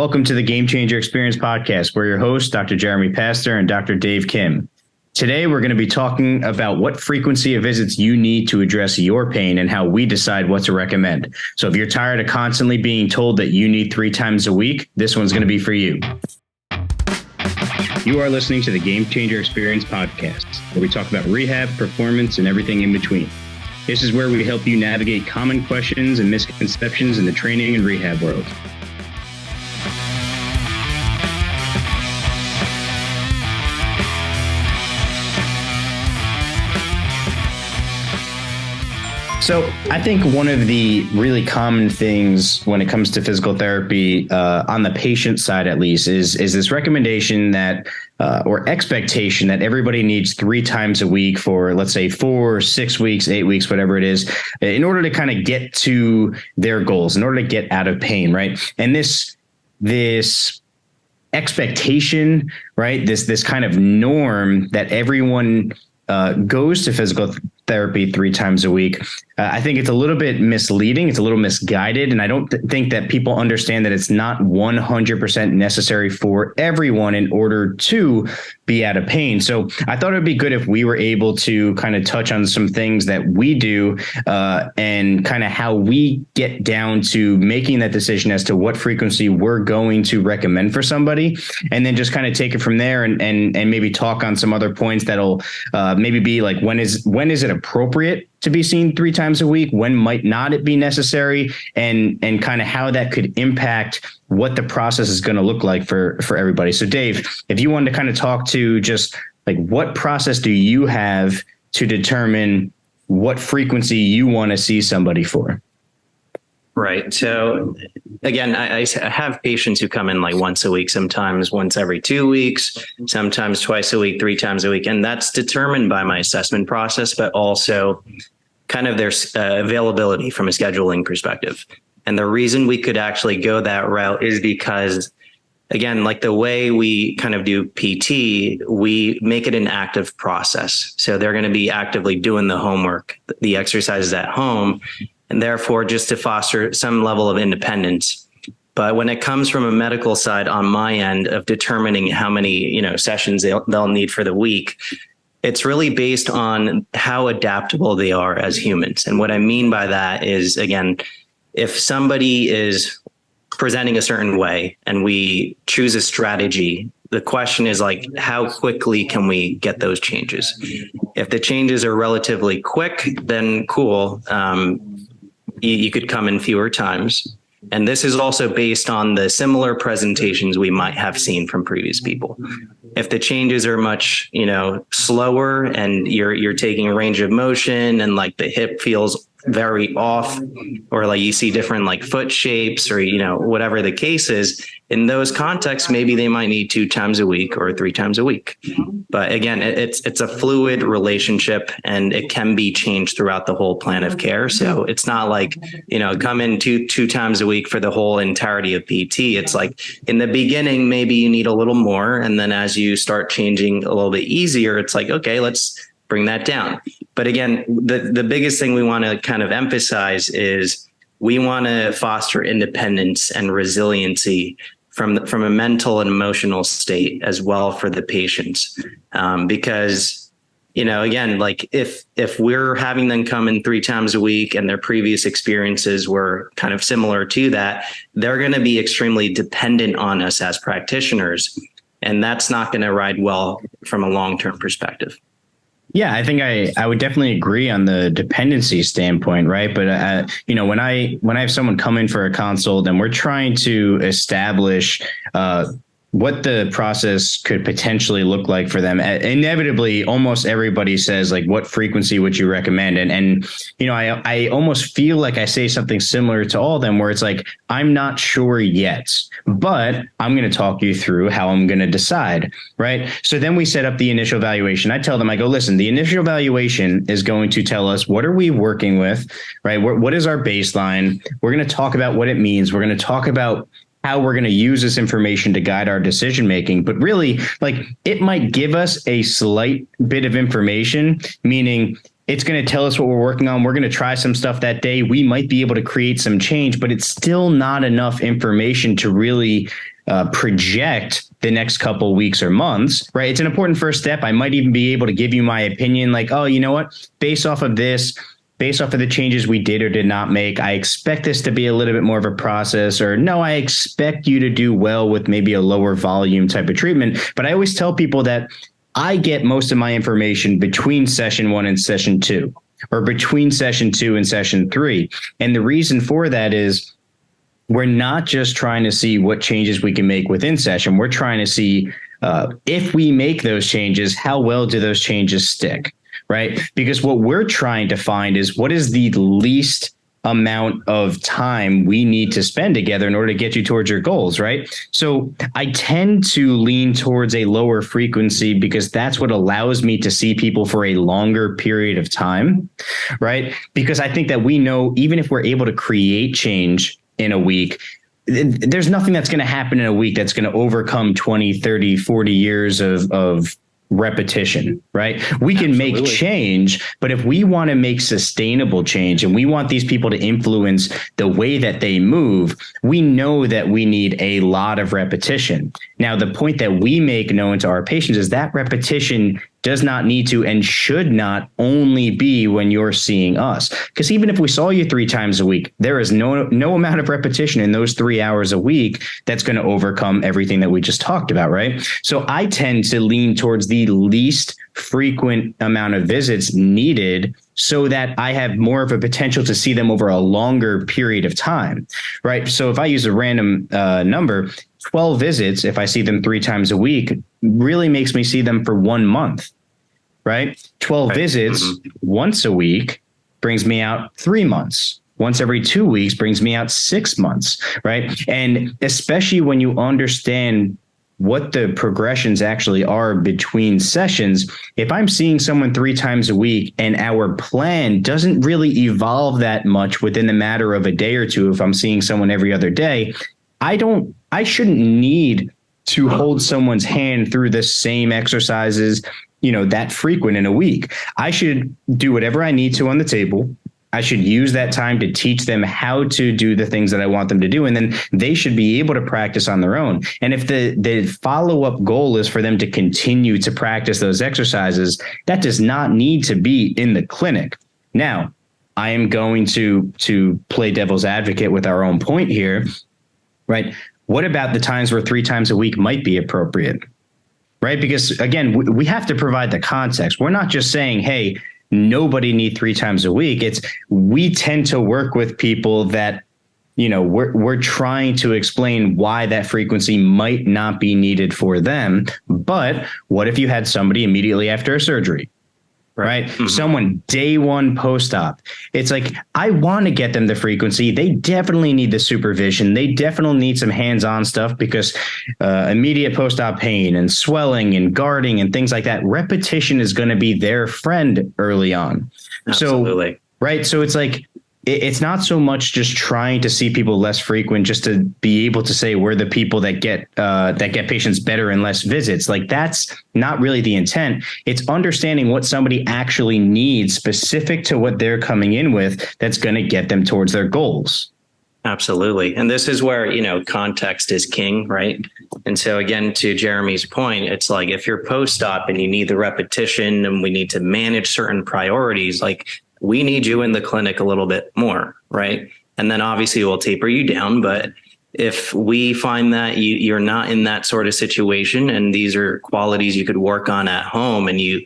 Welcome to the Game Changer Experience podcast. We're your hosts, Dr. Jeremy Pastor and Dr. Dave Kim. Today, we're going to be talking about what frequency of visits you need to address your pain and how we decide what to recommend. So if you're tired of constantly being told that you need 3 times a week, this one's going to be for you. You are listening to the Game Changer Experience podcast, where we talk about rehab, performance, and everything in between. This is where we help you navigate common questions and misconceptions in the training and rehab world. So I think one of the really common things when it comes to physical therapy, on the patient side at least, is this recommendation that or expectation that everybody needs 3 times a week for, let's say, 4, 6 weeks, 8 weeks, whatever it is, in order to kind of get to their goals, in order to get out of pain, right? And this expectation, right? This kind of norm that everyone goes to physical therapy 3 times a week. I think it's a little bit misleading. It's a little misguided. And I don't think that people understand that it's not 100% necessary for everyone in order to be out of pain. So I thought it'd be good if we were able to kind of touch on some things that we do and kind of how we get down to making that decision as to what frequency we're going to recommend for somebody, and then just kind of take it from there and maybe talk on some other points that'll maybe be like, when is it appropriate to be seen 3 times a week? When might not it be necessary? And kind of how that could impact what the process is going to look like for everybody. So Dave, if you wanted to kind of talk to just like, what process do you have to determine what frequency you want to see somebody for? Right. So again, I have patients who come in like once a week, sometimes once every 2 weeks, sometimes twice a week, 3 times a week. And that's determined by my assessment process, but also kind of their availability from a scheduling perspective. And the reason we could actually go that route is because, again, like the way we kind of do PT, we make it an active process. So they're going to be actively doing the homework, the exercises at home, and therefore just to foster some level of independence. But when it comes from a medical side on my end of determining how many, sessions they'll need for the week, it's really based on how adaptable they are as humans. And what I mean by that is, again, if somebody is presenting a certain way and we choose a strategy, the question is like, how quickly can we get those changes? If the changes are relatively quick, then cool. You could come in fewer times. And this is also based on the similar presentations we might have seen from previous people. If the changes are much, slower and you're taking a range of motion and like the hip feels very off, or like you see different like foot shapes or, whatever the case is, in those contexts, maybe they might need 2 times a week or 3 times a week. But again, it's a fluid relationship and it can be changed throughout the whole plan of care. So it's not like, come in two times a week for the whole entirety of PT. It's like in the beginning, maybe you need a little more. And then as you start changing a little bit easier, it's like, okay, let's bring that down. But again, the biggest thing we want to kind of emphasize is we want to foster independence and resiliency from a mental and emotional state as well for the patients. Because, again, like if we're having them come in 3 times a week and their previous experiences were kind of similar to that, they're going to be extremely dependent on us as practitioners. And that's not going to ride well from a long-term perspective. Yeah, I think I would definitely agree on the dependency standpoint, right? But when I have someone come in for a consult and we're trying to establish what the process could potentially look like for them, inevitably, almost everybody says, like, what frequency would you recommend? And I almost feel like I say something similar to all of them, where it's like, I'm not sure yet, but I'm going to talk you through how I'm going to decide, right? So then we set up the initial evaluation. I tell them, I go, listen, the initial evaluation is going to tell us, what are we working with, right? What is our baseline? We're going to talk about what it means. We're going to talk about how we're going to use this information to guide our decision making. But really, like, it might give us a slight bit of information, meaning It's going to tell us what we're working on. We're going to try some stuff that day. We might be able to create some change, but it's still not enough information to really project the next couple weeks or months, right? It's an important first step. I might even be able to give you my opinion, like, oh, you know what? Based off of this, based off of the changes we did or did not make, I expect this to be a little bit more of a process, or no, I expect you to do well with maybe a lower volume type of treatment. But I always tell people that I get most of my information between session 1 and session 2, or between session 2 and session 3. And the reason for that is we're not just trying to see what changes we can make within session. We're trying to see if we make those changes, how well do those changes stick, right? Because what we're trying to find is what is the least amount of time we need to spend together in order to get you towards your goals, right? So I tend to lean towards a lower frequency because that's what allows me to see people for a longer period of time, right? Because I think that we know, even if we're able to create change in a week, there's nothing that's going to happen in a week that's going to overcome 20, 30, 40 years of repetition, right? We can Absolutely. make change, but if we want to make sustainable change and we want these people to influence the way that they move, we know that we need a lot of repetition. Now, the point that we make known to our patients is that repetition does not need to and should not only be when you're seeing us. Because even if we saw you 3 times a week, there is no amount of repetition in those 3 hours a week that's going to overcome everything that we just talked about, right? So I tend to lean towards the least frequent amount of visits needed so that I have more of a potential to see them over a longer period of time, right? So if I use a random number, 12 visits, if I see them 3 times a week, really makes me see them for 1 month, right? 12 Right. visits once a week brings me out 3 months. Once every 2 weeks brings me out 6 months, right? And especially when you understand what the progressions actually are between sessions, if I'm seeing someone 3 times a week and our plan doesn't really evolve that much within the matter of a day or two, if I'm seeing someone every other day, I shouldn't need to hold someone's hand through the same exercises, that frequent in a week. I should do whatever I need to on the table. I should use that time to teach them how to do the things that I want them to do. And then they should be able to practice on their own. And if the follow-up goal is for them to continue to practice those exercises, that does not need to be in the clinic. Now, I am going to play devil's advocate with our own point here, right? What about the times where 3 times a week might be appropriate, right? Because again, we have to provide the context. We're not just saying, hey, nobody need 3 times a week. We tend to work with people that, we're trying to explain why that frequency might not be needed for them. But what if you had somebody immediately after a surgery? Right. Mm-hmm. Someone day 1 post-op. It's like, I want to get them the frequency. They definitely need the supervision. They definitely need some hands-on stuff because immediate post-op pain and swelling and guarding and things like that. Repetition is going to be their friend early on. Absolutely. So, right. So it's like, it's not so much just trying to see people less frequent, just to be able to say we're the people that get patients better in less visits. Like, that's not really the intent. It's understanding what somebody actually needs specific to what they're coming in with that's going to get them towards their goals. Absolutely. And this is where, context is king, right? And so again, to Jeremy's point, it's like, if you're post-op and you need the repetition and we need to manage certain priorities, like, we need you in the clinic a little bit more, right? And then obviously we'll taper you down. But if we find that you're not in that sort of situation and these are qualities you could work on at home and you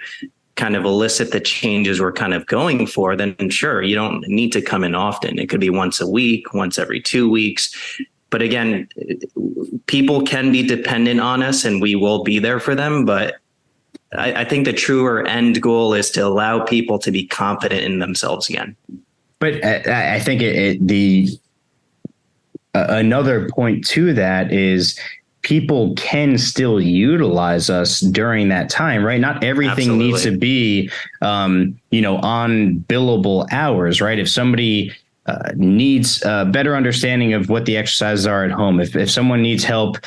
kind of elicit the changes we're kind of going for, then sure, you don't need to come in often. It could be once a week, once every 2 weeks. But again, people can be dependent on us and we will be there for them. But I think the truer end goal is to allow people to be confident in themselves again. But I think another point to that is people can still utilize us during that time, right? Not everything Absolutely. needs to be, on billable hours, right? If somebody needs a better understanding of what the exercises are at home, if someone needs help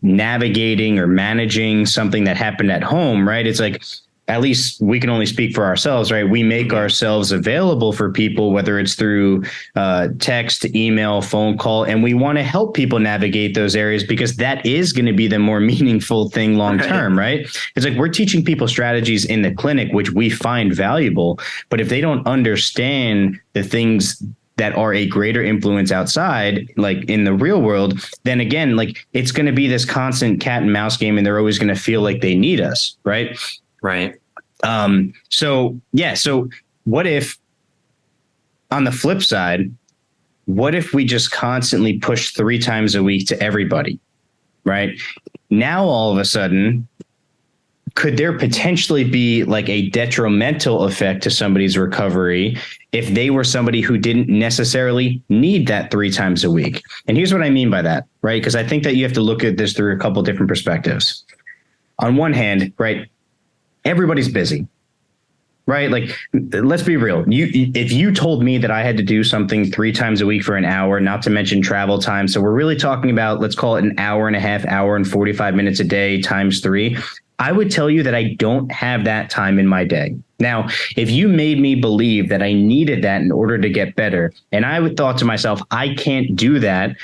navigating or managing something that happened at home, right? It's like, at least we can only speak for ourselves, right? We make ourselves available for people, whether it's through text, email, phone call, and we want to help people navigate those areas because that is going to be the more meaningful thing long term, right? It's like we're teaching people strategies in the clinic, which we find valuable, but if they don't understand the things that are a greater influence outside, like in the real world, then again, like it's going to be this constant cat and mouse game, and they're always going to feel like they need us, right? Right. So what if on the flip side, what if we just constantly push 3 times a week to everybody, right? Now, all of a sudden, could there potentially be like a detrimental effect to somebody's recovery if they were somebody who didn't necessarily need that 3 times a week? And here's what I mean by that, right? Because I think that you have to look at this through a couple different perspectives. On one hand, right, everybody's busy, right? Like, let's be real. If you told me that I had to do something 3 times a week for an hour, not to mention travel time. So we're really talking about, let's call it an hour and a half, hour and 45 minutes a day times 3. I would tell you that I don't have that time in my day. Now, if you made me believe that I needed that in order to get better, and I would thought to myself, I can't do that,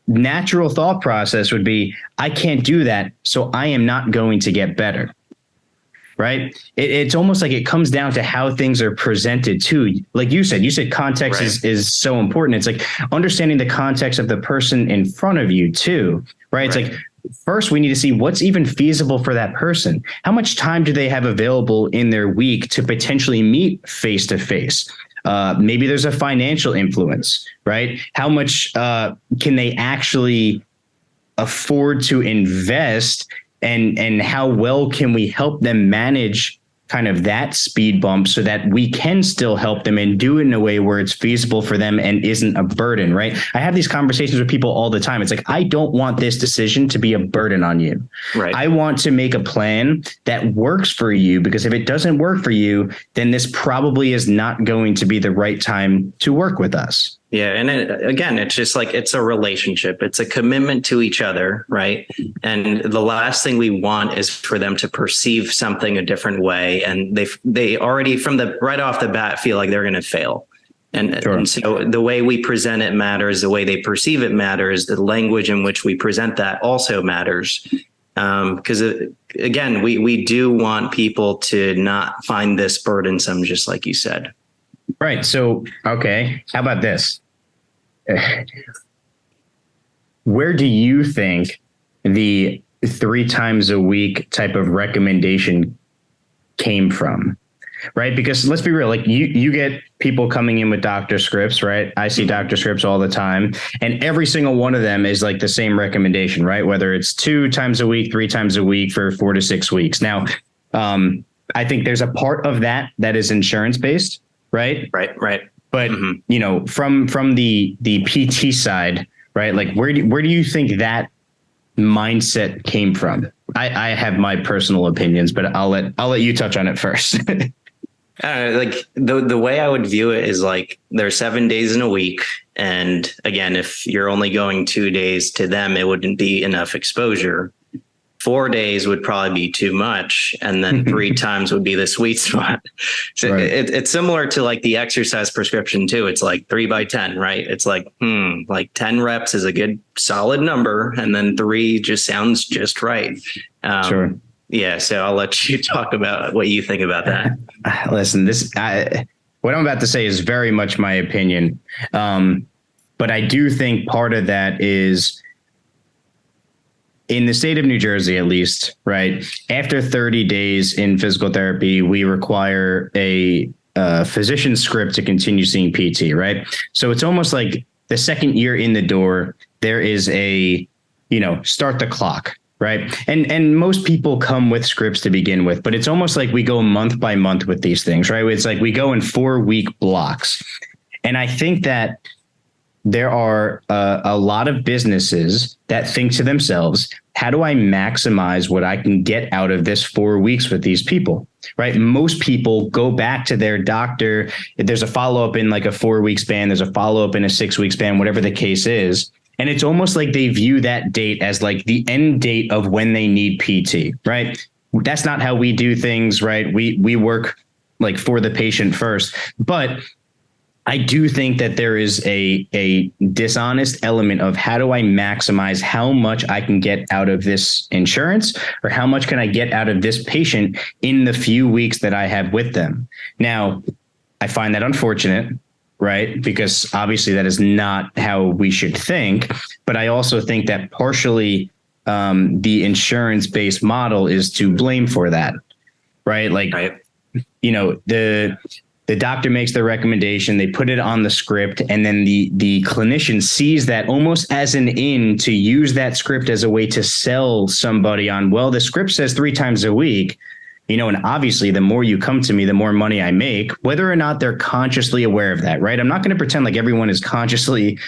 natural thought process would be, I can't do that, so I am not going to get better. Right. It's almost like it comes down to how things are presented too. Like you said context is so important. It's like understanding the context of the person in front of you too. Right. It's like, first, we need to see what's even feasible for that person. How much time do they have available in their week to potentially meet face to face? Maybe there's a financial influence, right? How much can they actually afford to invest? And how well can we help them manage kind of that speed bump so that we can still help them and do it in a way where it's feasible for them and isn't a burden, right? I have these conversations with people all the time. It's like, I don't want this decision to be a burden on you. Right. I want to make a plan that works for you, because if it doesn't work for you, then this probably is not going to be the right time to work with us. Yeah. And again, it's just like, it's a relationship. It's a commitment to each other. Right. And the last thing we want is for them to perceive something a different way. And they already from the right off the bat feel like they're going to fail. And, sure. And so the way we present it matters. The way they perceive it matters. The language in which we present that also matters. Because again, we do want people to not find this burdensome, just like you said. Right. So, okay. How about this? Where do you think the 3 times a week type of recommendation came from? Right. Because let's be real, like you get people coming in with doctor scripts, right? I see doctor scripts all the time, and every single one of them is like the same recommendation, right? Whether it's 2 times a week, 3 times a week for 4 to 6 weeks. Now, I think there's a part of that is insurance based. Right. But, you know, from the PT side, right, like where do you think that mindset came from? I have my personal opinions, but I'll let you touch on it first. Like the way I would view it is like there's 7 days in a week. And again, if you're only going 2 days to them, it wouldn't be enough exposure. 4 days would probably be too much. And then 3 times would be the sweet spot. So right. It's similar to like the exercise prescription too. It's like 3 by 10, right? It's like, like 10 reps is a good solid number. And then 3 just sounds just right. Sure. Yeah. So I'll let you talk about what you think about that. Listen, what I'm about to say is very much my opinion. But I do think part of that is, in the state of New Jersey, at least, right, after 30 days in physical therapy, we require a physician script to continue seeing PT, right? So it's almost like the second year in the door, there is a, start the clock, right? And most people come with scripts to begin with, but it's almost like we go month by month with these things, right? It's like we go in 4-week blocks. And I think that there are a lot of businesses that think to themselves, how do I maximize what I can get out of this 4 weeks with these people, right? Most people go back to their doctor. There's a follow-up in like a 4-week span. There's a follow-up in a 6-week span, whatever the case is. And it's almost like they view that date as like the end date of when they need PT, right? that's not how we do things, right? We work like for the patient first, but I do think that there is a dishonest element of how do I maximize how much I can get out of this insurance, or how much can I get out of this patient in the few weeks that I have with them. Now, I find that unfortunate, right? Because obviously that is not how we should think. But I also think that partially the insurance-based model is to blame for that, right? Like, right. You know, the doctor makes the recommendation, they put it on the script, and then the clinician sees that almost as an in to use that script as a way to sell somebody on, well, the script says 3 times a week, you know, and obviously the more you come to me, the more money I make, whether or not they're consciously aware of that, right? I'm not going to pretend like everyone is consciously,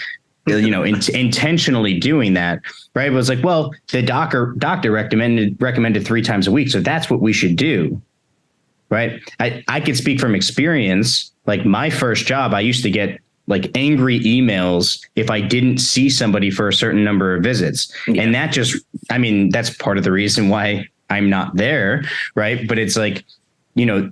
you know, intentionally doing that, right? But it's like, well, the doctor recommended 3 times a week, so that's what we should do. Right. I could speak from experience. Like my first job, I used to get like angry emails if I didn't see somebody for a certain number of visits. Yeah. And that just, I mean, that's part of the reason why I'm not there. Right. But it's like, you know,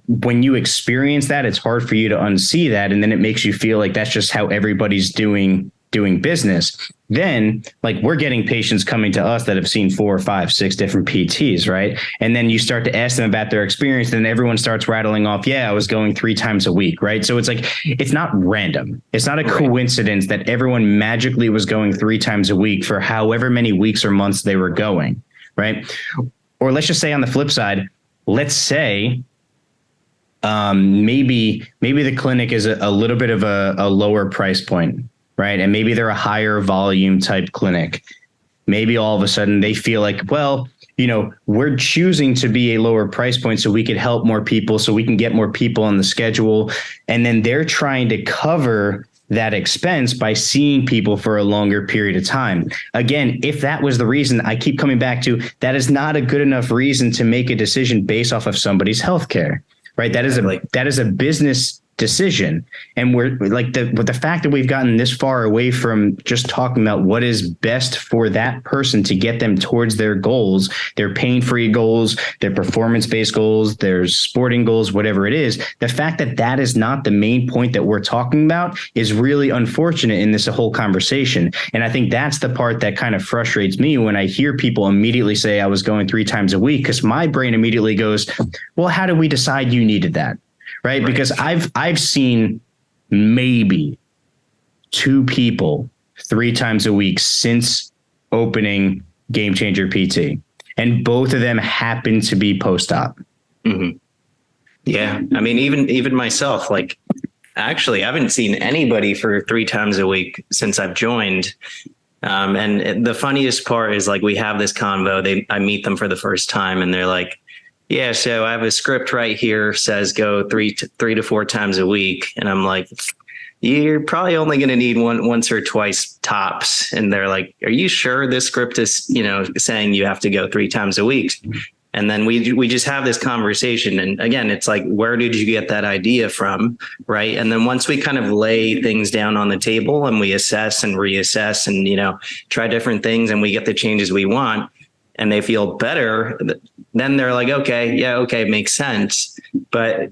when you experience that, it's hard for you to unsee that. And then it makes you feel like that's just how everybody's doing business. Then like we're getting patients coming to us that have seen 4 or 5, 6 different PTs, right? And then you start to ask them about their experience, and everyone starts rattling off, yeah, I was going 3 times a week, right? So it's like, it's not random. It's not a coincidence that everyone magically was going 3 times a week for however many weeks or months they were going, right? Or let's just say on the flip side, let's say maybe the clinic is a little bit of a lower price point, right? And maybe they're a higher volume type clinic. Maybe all of a sudden they feel like, well, you know, we're choosing to be a lower price point so we could help more people, so we can get more people on the schedule. And then they're trying to cover that expense by seeing people for a longer period of time. Again, if that was the reason, I keep coming back to, that is not a good enough reason to make a decision based off of somebody's healthcare, right? That is a business decision. And we're like the fact that we've gotten this far away from just talking about what is best for that person to get them towards their goals, their pain-free goals, their performance-based goals, their sporting goals, whatever it is. The fact that that is not the main point that we're talking about is really unfortunate in this whole conversation. And I think that's the part that kind of frustrates me when I hear people immediately say I was going 3 times a week, because my brain immediately goes, well, how do we decide you needed that? Right. Because I've seen maybe 2 people 3 times a week since opening Game Changer PT, and both of them happen to be post-op. Mm-hmm. Yeah. I mean, even myself, like, actually, I haven't seen anybody for 3 times a week since I've joined. And the funniest part is, like, we have this convo. I meet them for the first time and they're like, yeah, so I have a script right here, says go 3 to 4 times a week. And I'm like, you're probably only going to need once or twice tops. And they're like, are you sure this script is, you know, saying you have to go 3 times a week? And then we just have this conversation. And again, it's like, where did you get that idea from? Right. And then once we kind of lay things down on the table and we assess and reassess and, you know, try different things, and we get the changes we want, and they feel better, then they're like, okay, yeah, okay, makes sense. But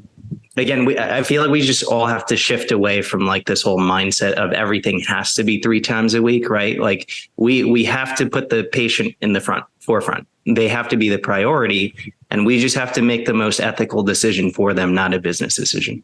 again, I feel like we just all have to shift away from like this whole mindset of everything has to be 3 times a week, right? Like we have to put the patient in the forefront. They have to be the priority, and we just have to make the most ethical decision for them, not a business decision.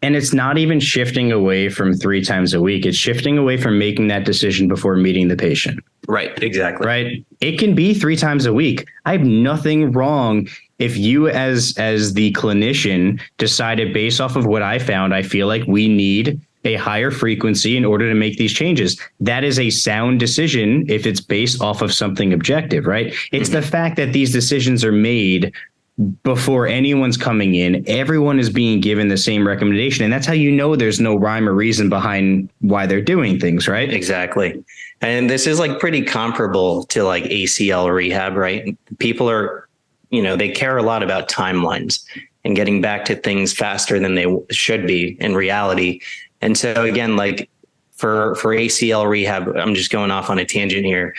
And it's not even shifting away from 3 times a week. It's shifting away from making that decision before meeting the patient. Right. Exactly. Right. It can be 3 times a week. I have nothing wrong if you as the clinician decided based off of what I found, I feel like we need a higher frequency in order to make these changes. That is a sound decision if it's based off of something objective, right? It's the fact that these decisions are made before anyone's coming in. Everyone is being given the same recommendation. And that's how you know there's no rhyme or reason behind why they're doing things, right? Exactly. And this is like pretty comparable to like ACL rehab, right? People are, you know, they care a lot about timelines and getting back to things faster than they should be in reality. And so again, like for ACL rehab, I'm just going off on a tangent here.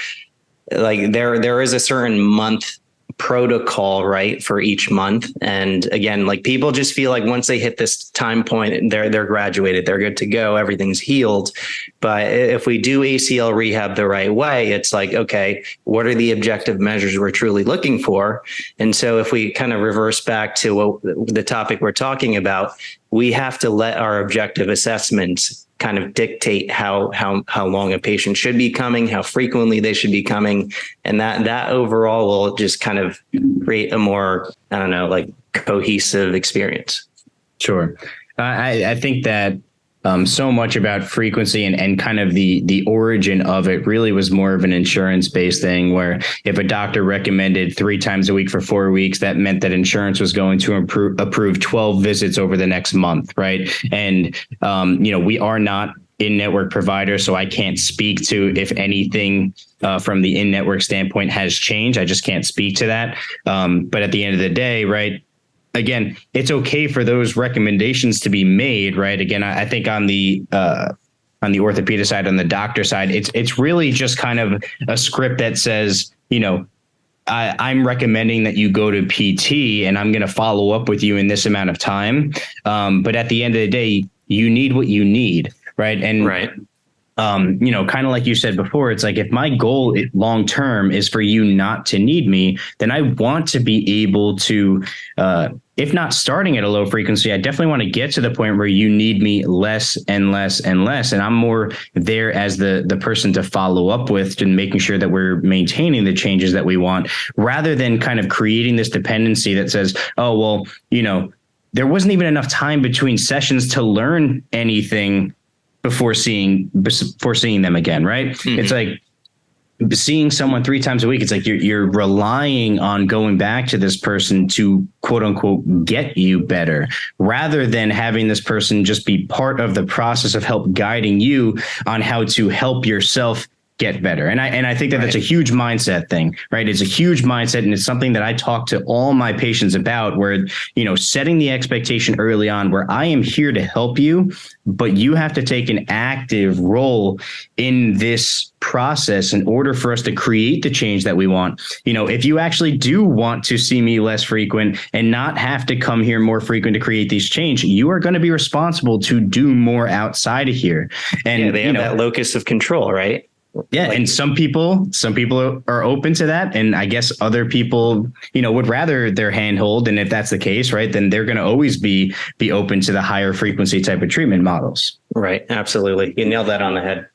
Like there is a certain month protocol, right, for each month. And again, like people just feel like once they hit this time point, they're graduated, they're good to go, everything's healed. But if we do ACL rehab the right way, it's like, okay, what are the objective measures we're truly looking for? And so if we kind of reverse back to the topic we're talking about, we have to let our objective assessments kind of dictate how long a patient should be coming, how frequently they should be coming. And that overall will just kind of create a more, I don't know, like cohesive experience. Sure. I think that so much about frequency and kind of the origin of it really was more of an insurance-based thing, where if a doctor recommended 3 times a week for 4 weeks, that meant that insurance was going to approve 12 visits over the next month, right? And we are not in-network providers, so I can't speak to if anything from the in-network standpoint has changed. I just can't speak to that. But at the end of the day, right, again, it's okay for those recommendations to be made, right? Again, I think on the orthopedic side, on the doctor side, it's really just kind of a script that says, I'm recommending that you go to PT and I'm going to follow up with you in this amount of time. But at the end of the day, you need what you need, right? And right. Kind of like you said before, it's like if my goal long term is for you not to need me, then I want to be able to, if not starting at a low frequency, I definitely want to get to the point where you need me less and less and less. And I'm more there as the person to follow up with and making sure that we're maintaining the changes that we want, rather than kind of creating this dependency that says, oh, well, there wasn't even enough time between sessions to learn anything before seeing them again, right? Mm-hmm. It's like seeing someone 3 times a week. It's like you're relying on going back to this person to quote unquote get you better, rather than having this person just be part of the process of help guiding you on how to help yourself get better. And I think that that's a huge mindset thing, right? It's a huge mindset. And it's something that I talk to all my patients about, where, setting the expectation early on, where I am here to help you, but you have to take an active role in this process in order for us to create the change that we want. If you actually do want to see me less frequent and not have to come here more frequent to create these change, you are going to be responsible to do more outsid of here. And they have that locus of control, right? Yeah. And some people are open to that. And I guess other people, would rather their handhold. And if that's the case, right, then they're going to always be open to the higher frequency type of treatment models. Right. Absolutely. You nailed that on the head.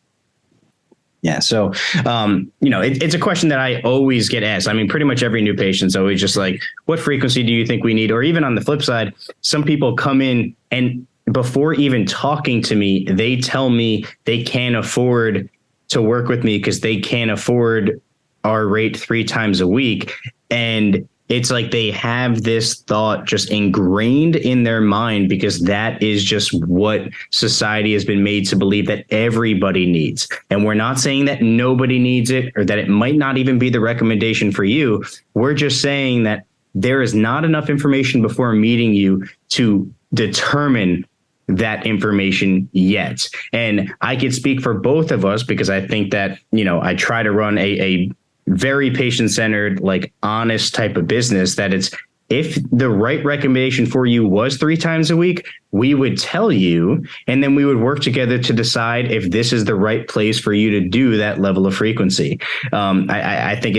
Yeah. So, it's a question that I always get asked. I mean, pretty much every new patient's always just like, what frequency do you think we need? Or even on the flip side, some people come in and before even talking to me, they tell me they can't afford to work with me because they can't afford our rate 3 times a week. And it's like they have this thought just ingrained in their mind, because that is just what society has been made to believe that everybody needs. And we're not saying that nobody needs it or that it might not even be the recommendation for you. We're just saying that there is not enough information before meeting you to determine that information yet. And I could speak for both of us, because I think that, I try to run a very patient-centered, like honest type of business, that it's, if the right recommendation for you was 3 times a week, we would tell you, and then we would work together to decide if this is the right place for you to do that level of frequency. I think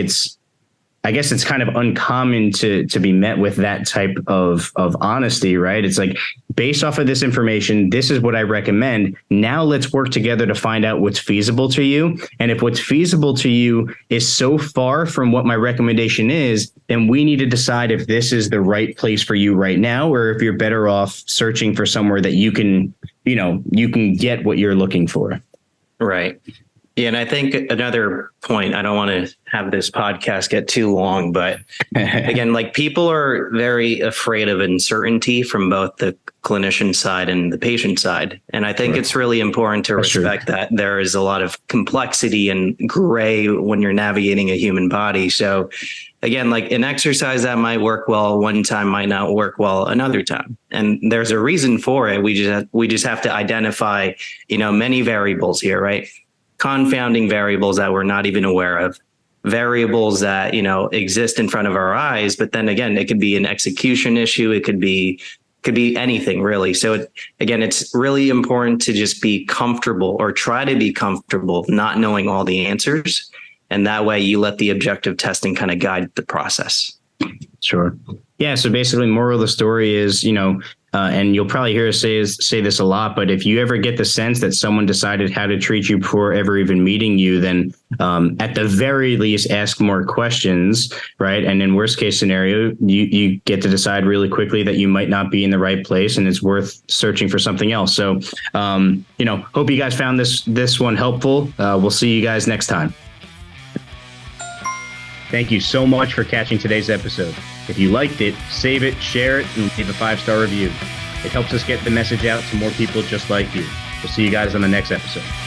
I guess it's kind of uncommon to be met with that type of honesty, right? It's like, based off of this information, this is what I recommend. Now let's work together to find out what's feasible to you. And if what's feasible to you is so far from what my recommendation is, then we need to decide if this is the right place for you right now, or if you're better off searching for somewhere that you can get what you're looking for. Right. Yeah, and I think another point, I don't want to have this podcast get too long, but again, like people are very afraid of uncertainty from both the clinician side and the patient side. And I think it's really important to respect that there is a lot of complexity and gray when you're navigating a human body. So again, like an exercise that might work well one time might not work well another time. And there's a reason for it. We just have to identify, many variables here, right? Confounding variables that we're not even aware of, variables that, exist in front of our eyes. But then again, it could be an execution issue. It could be anything really. So it's really important to just be comfortable, or try to be comfortable, not knowing all the answers. And that way you let the objective testing kind of guide the process. Sure. Yeah. So basically, moral of the story is, and you'll probably hear us say this a lot, but if you ever get the sense that someone decided how to treat you before ever even meeting you, then at the very least, ask more questions, right? And in worst case scenario, you get to decide really quickly that you might not be in the right place and it's worth searching for something else. So, hope you guys found this one helpful. We'll see you guys next time. Thank you so much for catching today's episode. If you liked it, save it, share it, and leave a 5-star review. It helps us get the message out to more people just like you. We'll see you guys on the next episode.